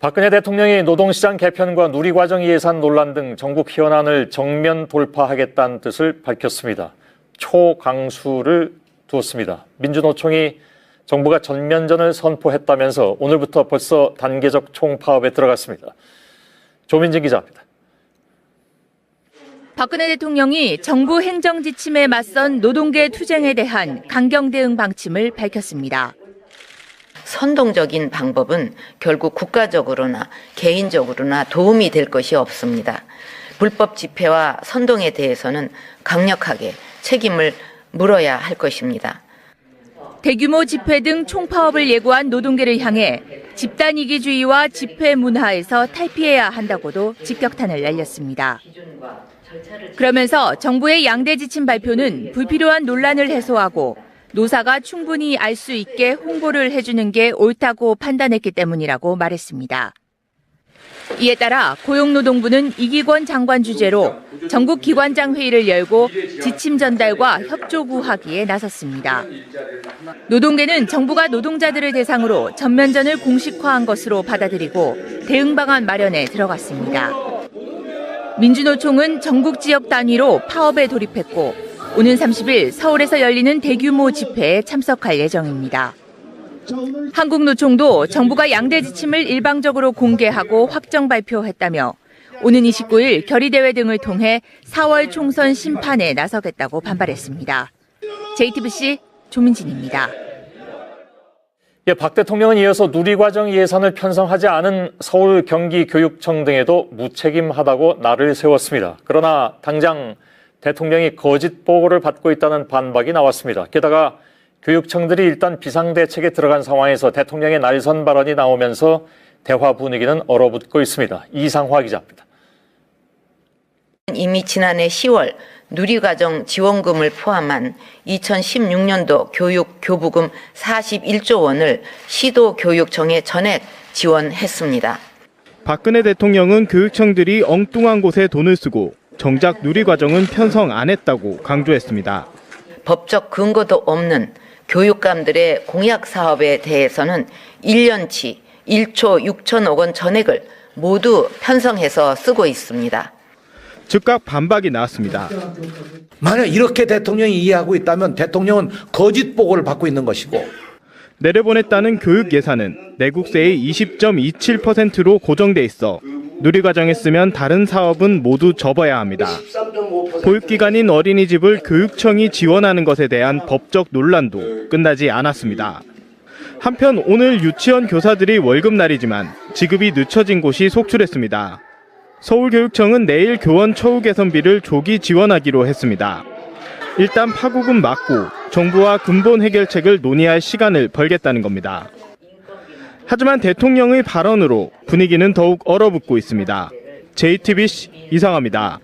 박근혜 대통령이 노동시장 개편과 누리과정 예산 논란 등 전국 현안을 정면 돌파하겠다는 뜻을 밝혔습니다. 초강수를 두었습니다. 민주노총이 정부가 전면전을 선포했다면서 오늘부터 벌써 단계적 총파업에 들어갔습니다. 조민진 기자입니다. 박근혜 대통령이 정부 행정 지침에 맞선 노동계 투쟁에 대한 강경 대응 방침을 밝혔습니다. 선동적인 방법은 결국 국가적으로나 개인적으로나 도움이 될 것이 없습니다. 불법 집회와 선동에 대해서는 강력하게 책임을 물어야 할 것입니다. 대규모 집회 등 총파업을 예고한 노동계를 향해 집단 이기주의와 집회 문화에서 탈피해야 한다고도 직격탄을 날렸습니다. 그러면서 정부의 양대 지침 발표는 불필요한 논란을 해소하고 노사가 충분히 알 수 있게 홍보를 해주는 게 옳다고 판단했기 때문이라고 말했습니다. 이에 따라 고용노동부는 이기권 장관 주재로 전국 기관장 회의를 열고 지침 전달과 협조 구하기에 나섰습니다. 노동계는 정부가 노동자들을 대상으로 전면전을 공식화한 것으로 받아들이고 대응 방안 마련에 들어갔습니다. 민주노총은 전국 지역 단위로 파업에 돌입했고 오는 30일 서울에서 열리는 대규모 집회에 참석할 예정입니다. 한국노총도 정부가 양대 지침을 일방적으로 공개하고 확정 발표했다며 오는 29일 결의대회 등을 통해 4월 총선 심판에 나서겠다고 반발했습니다. JTBC 조민진입니다. 박 대통령은 이어서 누리과정 예산을 편성하지 않은 서울 경기교육청 등에도 무책임하다고 날을 세웠습니다. 그러나 당장 대통령이 거짓 보고를 받고 있다는 반박이 나왔습니다. 게다가 교육청들이 일단 비상대책에 들어간 상황에서 대통령의 날선 발언이 나오면서 대화 분위기는 얼어붙고 있습니다. 이상화 기자입니다. 이미 지난해 10월 누리과정 지원금을 포함한 2016년도 교육교부금 41조 원을 시도교육청에 전액 지원했습니다. 박근혜 대통령은 교육청들이 엉뚱한 곳에 돈을 쓰고 정작 누리과정은 편성 안 했다고 강조했습니다. 법적 근거도 없는 교육감들의 공약 사업에 대해서는 1년치 1조 6천억 원 전액을 모두 편성해서 쓰고 있습니다. 즉각 반박이 나왔습니다. 만약 이렇게 대통령이 이해하고 있다면 대통령은 거짓 보고를 받고 있는 것이고 내려보냈다는 교육 예산은 내국세의 20.27%로 고정돼 있어 누리과정에 쓰면 다른 사업은 모두 접어야 합니다. 보육기관인 어린이집을 교육청이 지원하는 것에 대한 법적 논란도 끝나지 않았습니다. 한편 오늘 유치원 교사들이 월급날이지만 지급이 늦춰진 곳이 속출했습니다. 서울교육청은 내일 교원 처우 개선비를 조기 지원하기로 했습니다. 일단 파국은 막고 정부와 근본 해결책을 논의할 시간을 벌겠다는 겁니다. 하지만 대통령의 발언으로 분위기는 더욱 얼어붙고 있습니다. JTBC 이상화입니다.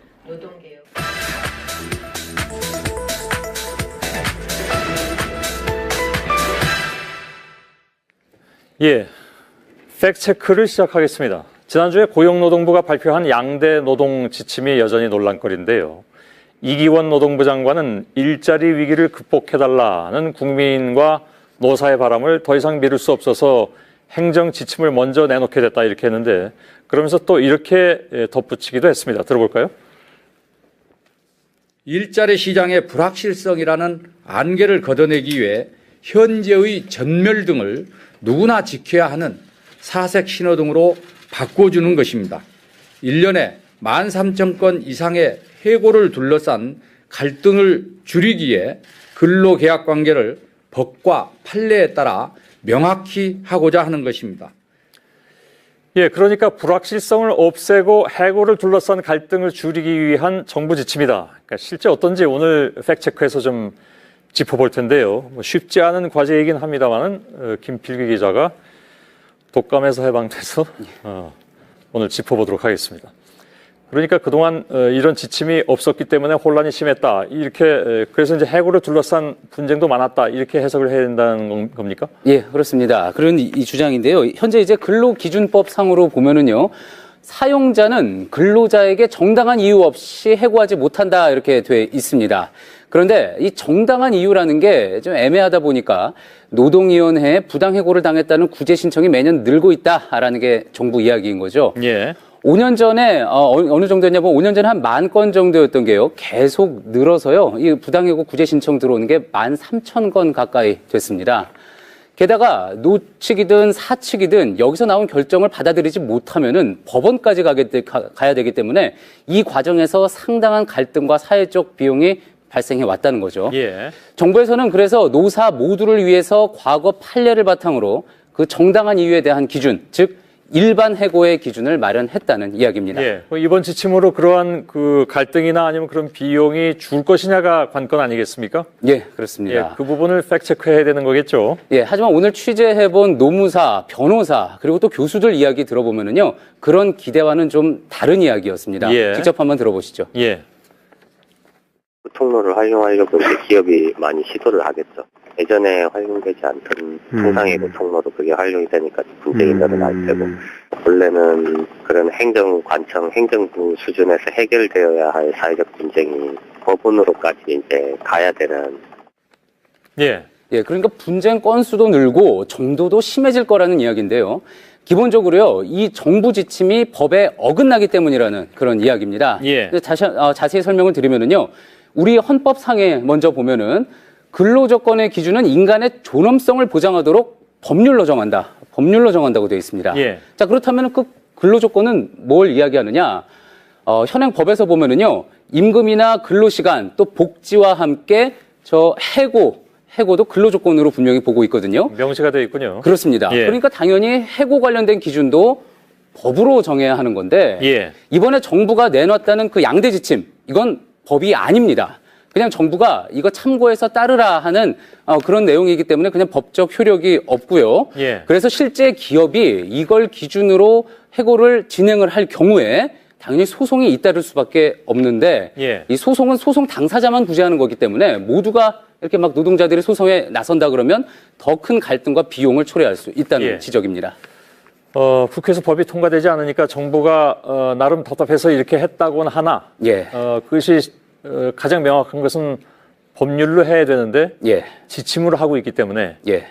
팩트체크를 시작하겠습니다. 지난주에 고용노동부가 발표한 양대 노동 지침이 여전히 논란거리인데요. 이기원 노동부 장관은 일자리 위기를 극복해달라는 국민과 노사의 바람을 더 이상 미룰 수 없어서 행정 지침을 먼저 내놓게 됐다 이렇게 했는데 그러면서 또 이렇게 덧붙이기도 했습니다. 들어볼까요? 일자리 시장의 불확실성이라는 안개를 걷어내기 위해 현재의 전멸 등을 누구나 지켜야 하는 사색 신호등으로 바꿔주는 것입니다. 1년에 13,000건 이상의 해고를 둘러싼 갈등을 줄이기에 근로계약 관계를 법과 판례에 따라 명확히 하고자 하는 것입니다. 그러니까 불확실성을 없애고 해고를 둘러싼 갈등을 줄이기 위한 정부 지침이다. 그러니까 실제 어떤지 오늘 팩트체크에서 좀 짚어볼 텐데요. 쉽지 않은 과제이긴 합니다만은 김필규 기자가 독감에서 해방돼서 오늘 짚어보도록 하겠습니다. 그러니까 그동안 이런 지침이 없었기 때문에 혼란이 심했다. 이렇게 그래서 이제 해고를 둘러싼 분쟁도 많았다. 이렇게 해석을 해야 된다는 겁니까? 예, 그렇습니다. 그런 이 주장인데요. 현재 이제 근로기준법상으로 보면은요. 사용자는 근로자에게 정당한 이유 없이 해고하지 못한다 이렇게 돼 있습니다. 그런데 이 정당한 이유라는 게 좀 애매하다 보니까 노동위원회에 부당해고를 당했다는 구제 신청이 매년 늘고 있다라는 게 정부 이야기인 거죠. 예. 5년 전에 어느 정도였냐면 5년 전에 한 10,000건 정도였던 게요. 계속 늘어서요. 이 부당해고 구제 신청 들어오는 게 13,000건 가까이 됐습니다. 게다가 노측이든 사측이든 여기서 나온 결정을 받아들이지 못하면은 법원까지 가야 되기 때문에 이 과정에서 상당한 갈등과 사회적 비용이 발생해 왔다는 거죠. 예. 정부에서는 그래서 노사 모두를 위해서 과거 판례를 바탕으로 그 정당한 이유에 대한 기준, 즉 일반 해고의 기준을 마련했다는 이야기입니다. 예. 이번 지침으로 그러한 그 갈등이나 아니면 그런 비용이 줄 것이냐가 관건 아니겠습니까? 예, 그렇습니다. 예, 그 부분을 팩트체크해야 되는 거겠죠. 예, 하지만 오늘 취재해본 노무사, 변호사, 그리고 또 교수들 이야기 들어보면은요, 그런 기대와는 좀 다른 이야기였습니다. 예. 직접 한번 들어보시죠. 예. 그 통로를 활용하려고 이제 기업이 많이 시도를 하겠죠. 예전에 활용되지 않던 통상해고 통로도 그게 활용이 되니까 분쟁이 늘어날 테고, 원래는 그런 행정관청, 행정부 수준에서 해결되어야 할 사회적 분쟁이 법원으로까지 이제 가야 되는. 예. 예, 그러니까 분쟁 건수도 늘고 정도도 심해질 거라는 이야기인데요. 기본적으로요, 이 정부 지침이 법에 어긋나기 때문이라는 그런 이야기입니다. 예. 자세히 설명을 드리면은요, 우리 헌법상에 먼저 보면은 근로조건의 기준은 인간의 존엄성을 보장하도록 법률로 정한다고 되어 있습니다. 예. 자, 그렇다면 그 근로조건은 뭘 이야기하느냐? 현행 법에서 보면은요, 임금이나 근로시간 또 복지와 함께 해고도 근로조건으로 분명히 보고 있거든요. 명시가 되어 있군요. 그렇습니다. 예. 그러니까 당연히 해고 관련된 기준도 법으로 정해야 하는 건데, 예. 이번에 정부가 내놨다는 그 양대 지침, 이건 법이 아닙니다. 그냥 정부가 이거 참고해서 따르라 하는 그런 내용이기 때문에 그냥 법적 효력이 없고요. 예. 그래서 실제 기업이 이걸 기준으로 해고를 진행을 할 경우에 당연히 소송이 잇따를 수밖에 없는데, 예. 이 소송은 소송 당사자만 구제하는 거기 때문에 모두가 이렇게 막 노동자들이 소송에 나선다 그러면 더 큰 갈등과 비용을 초래할 수 있다는 예. 지적입니다. 국회에서 법이 통과되지 않으니까 정부가 나름 답답해서 이렇게 했다고는 하나, 예. 그것이 가장 명확한 것은 법률로 해야 되는데 예. 지침으로 하고 있기 때문에 예.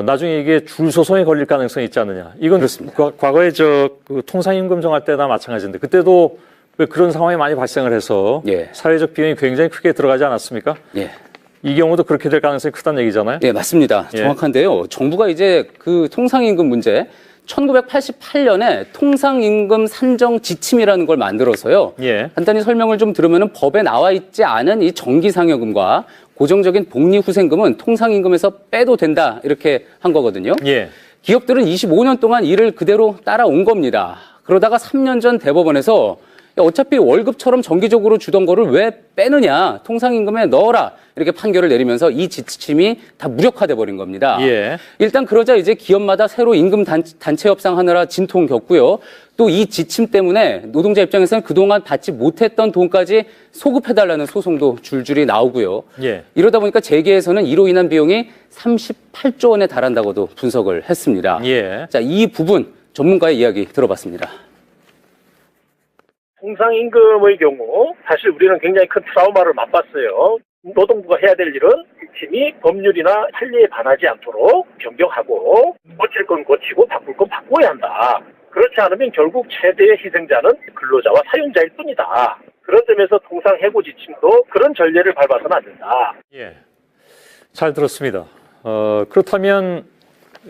나중에 이게 줄 소송에 걸릴 가능성이 있지 않느냐. 이건 그렇습니다. 과거에 그 통상임금 정할 때나 마찬가지인데 그때도 왜 그런 상황이 많이 발생을 해서 예. 사회적 비용이 굉장히 크게 들어가지 않았습니까? 예. 이 경우도 그렇게 될 가능성이 크다는 얘기잖아요. 예, 맞습니다. 예. 정확한데요. 정부가 이제 그 통상임금 문제 1988년에 통상임금 산정 지침이라는 걸 만들어서요. 예. 간단히 설명을 좀 들으면 법에 나와 있지 않은 이 정기상여금과 고정적인 복리후생금은 통상임금에서 빼도 된다 이렇게 한 거거든요. 예. 기업들은 25년 동안 이를 그대로 따라온 겁니다. 그러다가 3년 전 대법원에서 어차피 월급처럼 정기적으로 주던 거를 왜 빼느냐, 통상임금에 넣어라 이렇게 판결을 내리면서 이 지침이 다 무력화돼 버린 겁니다. 예. 일단 그러자 이제 기업마다 새로 임금 단체 협상하느라 진통 겪고요. 또 이 지침 때문에 노동자 입장에서는 그동안 받지 못했던 돈까지 소급해달라는 소송도 줄줄이 나오고요. 예. 이러다 보니까 재계에서는 이로 인한 비용이 38조 원에 달한다고도 분석을 했습니다. 예. 자, 이 부분 전문가의 이야기 들어봤습니다. 통상임금의 경우 사실 우리는 굉장히 큰 트라우마를 맛봤어요. 노동부가 해야 될 일은 지침이 법률이나 판례에 반하지 않도록 변경하고 고칠 건 고치고 바꿀 건 바꿔야 한다. 그렇지 않으면 결국 최대의 희생자는 근로자와 사용자일 뿐이다. 그런 점에서 통상해고 지침도 그런 전례를 밟아서는 안 된다. 예. 잘 들었습니다. 그렇다면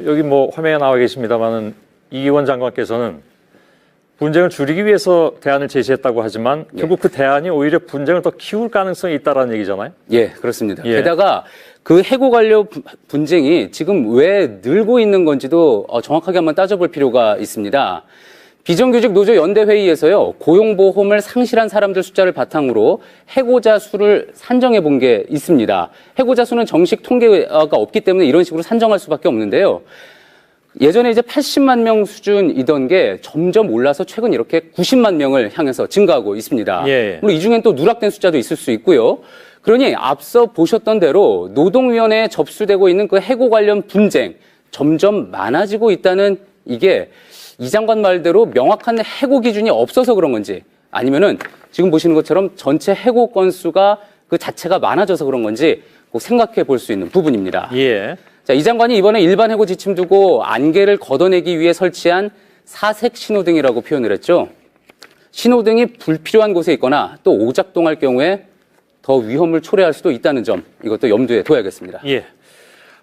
여기 뭐 화면에 나와 계십니다만은 이기원 장관께서는 분쟁을 줄이기 위해서 대안을 제시했다고 하지만 결국 그 대안이 오히려 분쟁을 더 키울 가능성이 있다라는 얘기잖아요. 예, 그렇습니다. 예. 게다가 그 해고 관련 분쟁이 지금 왜 늘고 있는 건지도 정확하게 한번 따져볼 필요가 있습니다. 비정규직 노조 연대회의에서요, 고용보험을 상실한 사람들 숫자를 바탕으로 해고자 수를 산정해 본 게 있습니다. 해고자 수는 정식 통계가 없기 때문에 이런 식으로 산정할 수밖에 없는데요. 예전에 이제 80만 명 수준이던 게 점점 올라서 최근 이렇게 90만 명을 향해서 증가하고 있습니다. 예. 물론 이 중엔 또 누락된 숫자도 있을 수 있고요. 그러니 앞서 보셨던 대로 노동위원회에 접수되고 있는 그 해고 관련 분쟁 점점 많아지고 있다는 이게 이 장관 말대로 명확한 해고 기준이 없어서 그런 건지 아니면은 지금 보시는 것처럼 전체 해고 건수가 그 자체가 많아져서 그런 건지 꼭 생각해 볼 수 있는 부분입니다. 예. 자, 이 장관이 이번에 일반 해고 지침 두고 안개를 걷어내기 위해 설치한 사색 신호등이라고 표현을 했죠. 신호등이 불필요한 곳에 있거나 또 오작동할 경우에 더 위험을 초래할 수도 있다는 점, 이것도 염두에 둬야겠습니다. 예.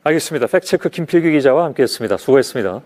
알겠습니다. 팩트체크 김필규 기자와 함께했습니다. 수고했습니다.